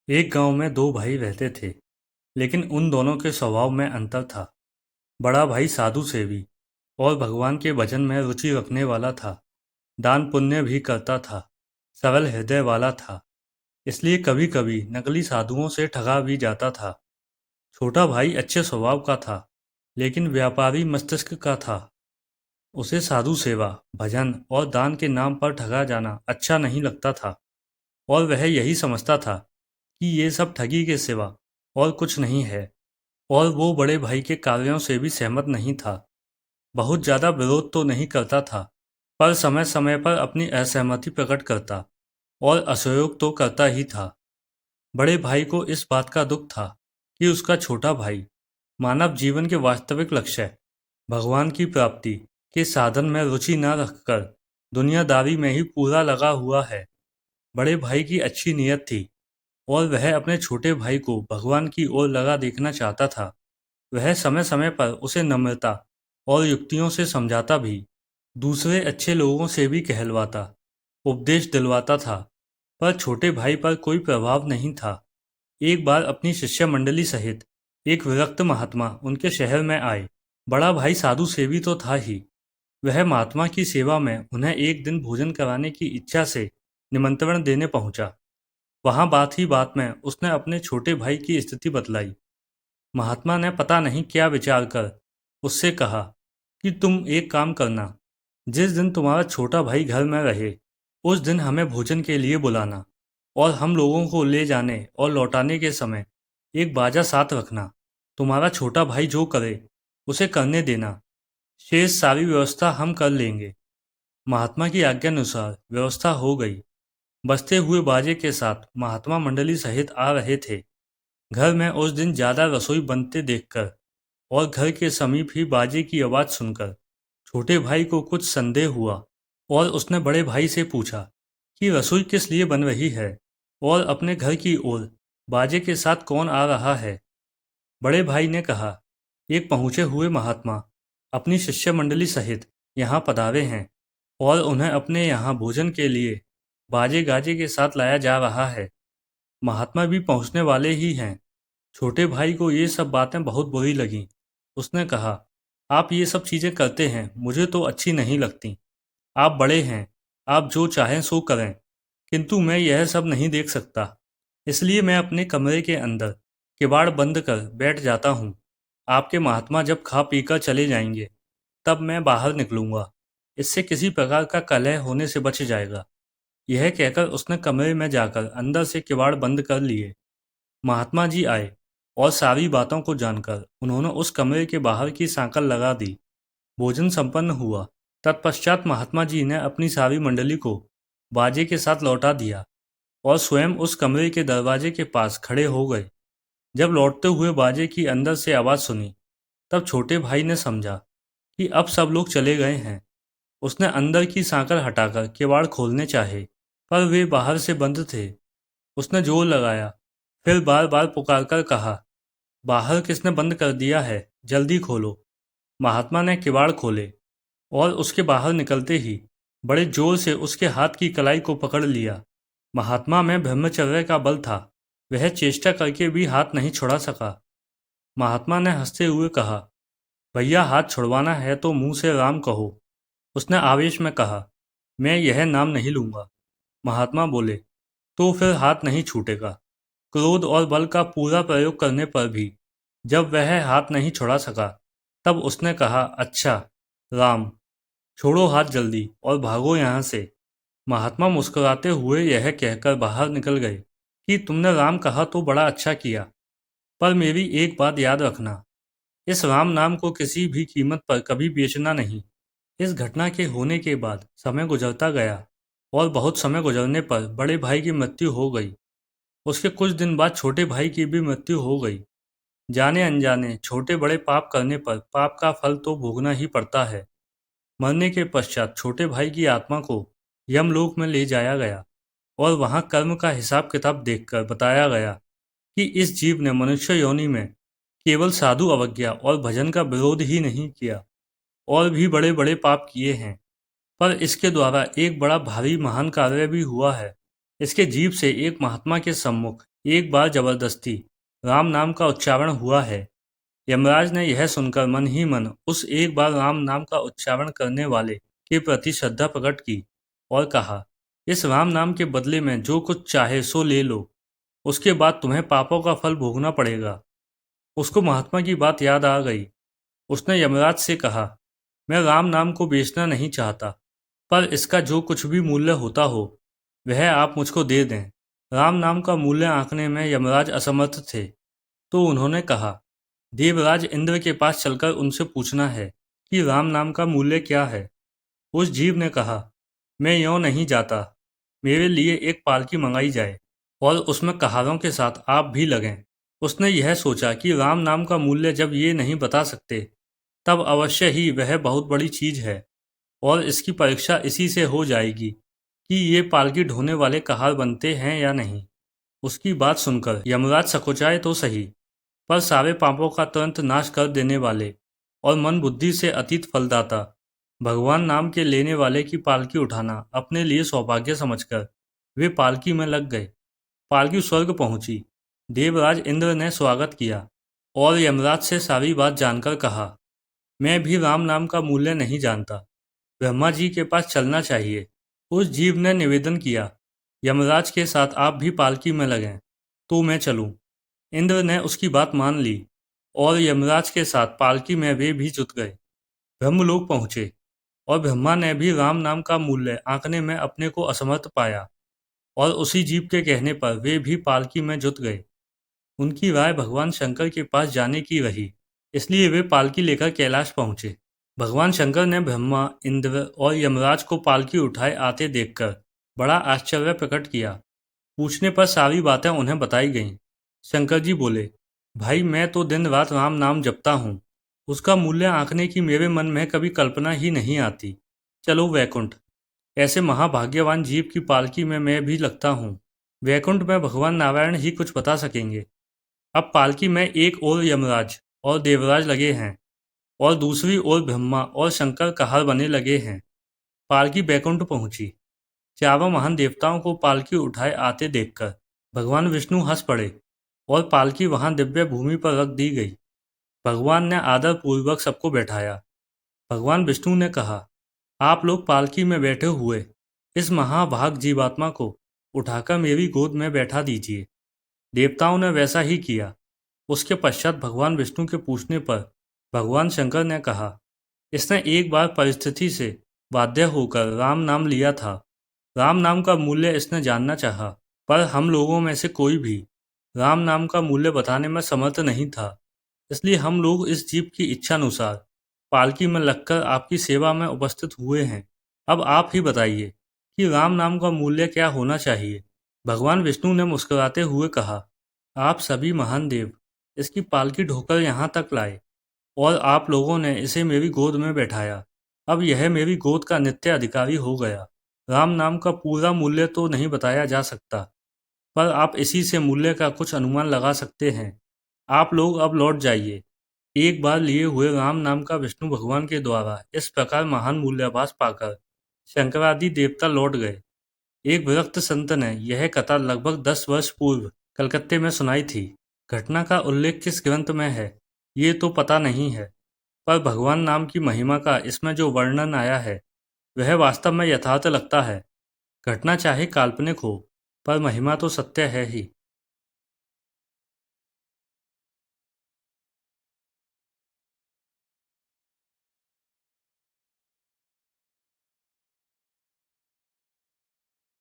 एक गांव में दो भाई रहते थे, लेकिन उन दोनों के स्वभाव में अंतर था। बड़ा भाई साधु सेवी और भगवान के भजन में रुचि रखने वाला था। दान पुण्य भी करता था, सरल हृदय वाला था। इसलिए कभी कभी नकली साधुओं से ठगा भी जाता था। छोटा भाई अच्छे स्वभाव का था, लेकिन व्यापारी मस्तिष्क का था। उसे साधु सेवा, भजन और दान के नाम पर ठगा जाना अच्छा नहीं लगता था, और वह यही समझता था कि ये सब ठगी के सिवा और कुछ नहीं है। और वो बड़े भाई के कार्यों से भी सहमत नहीं था। बहुत ज़्यादा विरोध तो नहीं करता था, पर समय समय पर अपनी असहमति प्रकट करता और असहयोग तो करता ही था। बड़े भाई को इस बात का दुख था कि उसका छोटा भाई मानव जीवन के वास्तविक लक्ष्य, भगवान की प्राप्ति के साधन में रुचि न रखकर दुनियादारी में ही पूरा लगा हुआ है। बड़े भाई की अच्छी नीयत थी, और वह अपने छोटे भाई को भगवान की ओर लगा देखना चाहता था। वह समय समय पर उसे नम्रता और युक्तियों से समझाता भी, दूसरे अच्छे लोगों से भी कहलवाता, उपदेश दिलवाता था, पर छोटे भाई पर कोई प्रभाव नहीं था। एक बार अपनी शिष्य मंडली सहित एक विरक्त महात्मा उनके शहर में आए। बड़ा भाई साधु सेवी तो था ही, वह महात्मा की सेवा में उन्हें एक दिन भोजन कराने की इच्छा से निमंत्रण देने पहुंचा। वहां बात ही बात में उसने अपने छोटे भाई की स्थिति बतलाई। महात्मा ने पता नहीं क्या विचार कर उससे कहा कि तुम एक काम करना, जिस दिन तुम्हारा छोटा भाई घर में रहे उस दिन हमें भोजन के लिए बुलाना, और हम लोगों को ले जाने और लौटाने के समय एक बाजा साथ रखना। तुम्हारा छोटा भाई जो करे उसे करने देना, शेष सारी व्यवस्था हम कर लेंगे। महात्मा की आज्ञानुसार व्यवस्था हो गई। बजते हुए बाजे के साथ महात्मा मंडली सहित आ रहे थे। घर में उस दिन ज्यादा रसोई बनते देखकर और घर के समीप ही बाजे की आवाज सुनकर छोटे भाई को कुछ संदेह हुआ, और उसने बड़े भाई से पूछा कि रसोई किस लिए बन रही है और अपने घर की ओर बाजे के साथ कौन आ रहा है। बड़े भाई ने कहा, एक पहुंचे हुए महात्मा अपनी शिष्य मंडली सहित यहाँ पधारे हैं, और उन्हें अपने यहाँ भोजन के लिए बाजे गाजे के साथ लाया जा रहा है। महात्मा भी पहुंचने वाले ही हैं। छोटे भाई को ये सब बातें बहुत बुरी लगीं। उसने कहा, आप ये सब चीज़ें करते हैं, मुझे तो अच्छी नहीं लगती। आप बड़े हैं, आप जो चाहें सो करें, किंतु मैं यह सब नहीं देख सकता। इसलिए मैं अपने कमरे के अंदर किवाड़ बंद कर बैठ जाता हूँ। आपके महात्मा जब खा पीकर चले जाएंगे, तब मैं बाहर निकलूंगा। इससे किसी प्रकार का कलह होने से बच जाएगा। यह कहकर उसने कमरे में जाकर अंदर से किवाड़ बंद कर लिए। महात्मा जी आए, और सारी बातों को जानकर उन्होंने उस कमरे के बाहर की सांकल लगा दी। भोजन संपन्न हुआ। तत्पश्चात महात्मा जी ने अपनी सारी मंडली को बाजे के साथ लौटा दिया, और स्वयं उस कमरे के दरवाजे के पास खड़े हो गए। जब लौटते हुए बाजे की अंदर से आवाज़ सुनी, तब छोटे भाई ने समझा कि अब सब लोग चले गए हैं। उसने अंदर की सांकल हटाकर किवाड़ खोलने चाहे, पर वे बाहर से बंद थे। उसने जोर लगाया, फिर बार बार पुकारकर कहा, बाहर किसने बंद कर दिया है, जल्दी खोलो। महात्मा ने किवाड़ खोले, और उसके बाहर निकलते ही बड़े जोर से उसके हाथ की कलाई को पकड़ लिया। महात्मा में ब्रह्मचर्य का बल था, वह चेष्टा करके भी हाथ नहीं छुड़ा सका। महात्मा ने हंसते हुए कहा, भैया हाथ छुड़वाना है तो मुंह से राम कहो। उसने आवेश में कहा, मैं यह नाम नहीं लूंगा। महात्मा बोले, तो फिर हाथ नहीं छूटेगा। क्रोध और बल का पूरा प्रयोग करने पर भी जब वह हाथ नहीं छुड़ा सका, तब उसने कहा, अच्छा राम, छोड़ो हाथ जल्दी और भागो यहाँ से। महात्मा मुस्कुराते हुए यह कहकर बाहर निकल गए कि तुमने राम कहा तो बड़ा अच्छा किया, पर मेरी एक बात याद रखना, इस राम नाम को किसी भी कीमत पर कभी बेचना नहीं। इस घटना के होने के बाद समय गुजरता गया, और बहुत समय गुजरने पर बड़े भाई की मृत्यु हो गई। उसके कुछ दिन बाद छोटे भाई की भी मृत्यु हो गई। जाने अनजाने छोटे बड़े पाप करने पर पाप का फल तो भोगना ही पड़ता है। मरने के पश्चात छोटे भाई की आत्मा को यमलोक में ले जाया गया, और वहां कर्म का हिसाब किताब देखकर बताया गया कि इस जीव ने मनुष्य योनि में केवल साधु अवज्ञा और भजन का विरोध ही नहीं किया, और भी बड़े बड़े पाप किए हैं, पर इसके द्वारा एक बड़ा भारी महान कार्य भी हुआ है। इसके जीव से एक महात्मा के सम्मुख एक बार जबरदस्ती राम नाम का उच्चारण हुआ है। यमराज ने यह सुनकर मन ही मन उस एक बार राम नाम का उच्चारण करने वाले के प्रति श्रद्धा प्रकट की और कहा, इस राम नाम के बदले में जो कुछ चाहे सो ले लो, उसके बाद तुम्हें पापों का फल भोगना पड़ेगा। उसको महात्मा की बात याद आ गई। उसने यमराज से कहा, मैं राम नाम को बेचना नहीं चाहता, पर इसका जो कुछ भी मूल्य होता हो वह आप मुझको दे दें। राम नाम का मूल्य आंकने में यमराज असमर्थ थे, तो उन्होंने कहा, देवराज इंद्र के पास चलकर उनसे पूछना है कि राम नाम का मूल्य क्या है। उस जीव ने कहा, मैं यों नहीं जाता, मेरे लिए एक पालकी मंगाई जाए और उसमें कहारों के साथ आप भी लगें। उसने यह सोचा कि राम नाम का मूल्य जब ये नहीं बता सकते, तब अवश्य ही वह बहुत बड़ी चीज है और इसकी परीक्षा इसी से हो जाएगी कि ये पालकी ढोने वाले कहार बनते हैं या नहीं। उसकी बात सुनकर यमराज सकुचाए तो सही, पर सारे पापों का तुरंत नाश कर देने वाले और मन बुद्धि से अतीत फलदाता भगवान नाम के लेने वाले की पालकी उठाना अपने लिए सौभाग्य समझकर वे पालकी में लग गए। पालकी स्वर्ग पहुंची। देवराज इंद्र ने स्वागत किया और यमराज से सारी बात जानकर कहा, मैं भी राम नाम का मूल्य नहीं जानता, ब्रह्मा जी के पास चलना चाहिए। उस जीव ने निवेदन किया, यमराज के साथ आप भी पालकी में लगें तो मैं चलूं। इंद्र ने उसकी बात मान ली और यमराज के साथ पालकी में वे भी जुट गए। ब्रह्मलोक पहुंचे और ब्रह्मा ने भी राम नाम का मूल्य आंकने में अपने को असमर्थ पाया और उसी जीव के कहने पर वे भी पालकी में जुट गए। उनकी राय भगवान शंकर के पास जाने की रही, इसलिए वे पालकी लेकर कैलाश पहुंचे। भगवान शंकर ने ब्रह्मा, इंद्र और यमराज को पालकी उठाए आते देखकर बड़ा आश्चर्य प्रकट किया। पूछने पर सारी बातें उन्हें बताई गईं। शंकर जी बोले, भाई मैं तो दिन रात राम नाम जपता हूँ, उसका मूल्य आंकने की मेरे मन में कभी कल्पना ही नहीं आती। चलो वैकुंठ, ऐसे महाभाग्यवान जीव की पालकी में मैं भी लगता हूँ। वैकुंठ में भगवान नारायण ही कुछ बता सकेंगे। अब पालकी में एक ओर यमराज और देवराज लगे हैं और दूसरी ओर ब्रह्मा और शंकर कहार बने लगे हैं। पालकी बैकुंठ पहुंची। चारों महान देवताओं को पालकी उठाए आते देखकर भगवान विष्णु हंस पड़े और पालकी वहां दिव्य भूमि पर रख दी गई। भगवान ने आदर पूर्वक सबको बैठाया। भगवान विष्णु ने कहा, आप लोग पालकी में बैठे हुए इस महाभाग जीवात्मा को उठाकर मेरी गोद में बैठा दीजिए। देवताओं ने वैसा ही किया। उसके पश्चात भगवान विष्णु के पूछने पर भगवान शंकर ने कहा, इसने एक बार परिस्थिति से बाध्य होकर राम नाम लिया था। राम नाम का मूल्य इसने जानना चाहा, पर हम लोगों में से कोई भी राम नाम का मूल्य बताने में समर्थ नहीं था। इसलिए हम लोग इस जीव की इच्छा अनुसार पालकी में लगकर आपकी सेवा में उपस्थित हुए हैं। अब आप ही बताइए कि राम नाम का मूल्य क्या होना चाहिए। भगवान विष्णु ने मुस्कुराते हुए कहा, आप सभी महान देव इसकी पालकी ढोकर यहाँ तक लाए और आप लोगों ने इसे मेरी गोद में बैठाया। अब यह मेरी गोद का नित्य अधिकारी हो गया। राम नाम का पूरा मूल्य तो नहीं बताया जा सकता, पर आप इसी से मूल्य का कुछ अनुमान लगा सकते हैं। आप लोग अब लौट जाइए। एक बार लिए हुए राम नाम का विष्णु भगवान के द्वारा इस प्रकार महान मूल्याभास पाकर शंकरादि देवता लौट गए। एक विरक्त संत ने यह कथा लगभग 10 वर्ष पूर्व कलकत्ते में सुनाई थी। घटना का उल्लेख किस ग्रंथ में है ये तो पता नहीं है, पर भगवान नाम की महिमा का इसमें जो वर्णन आया है वह वास्तव में यथार्थ लगता है। घटना चाहे काल्पनिक हो, पर महिमा तो सत्य है ही।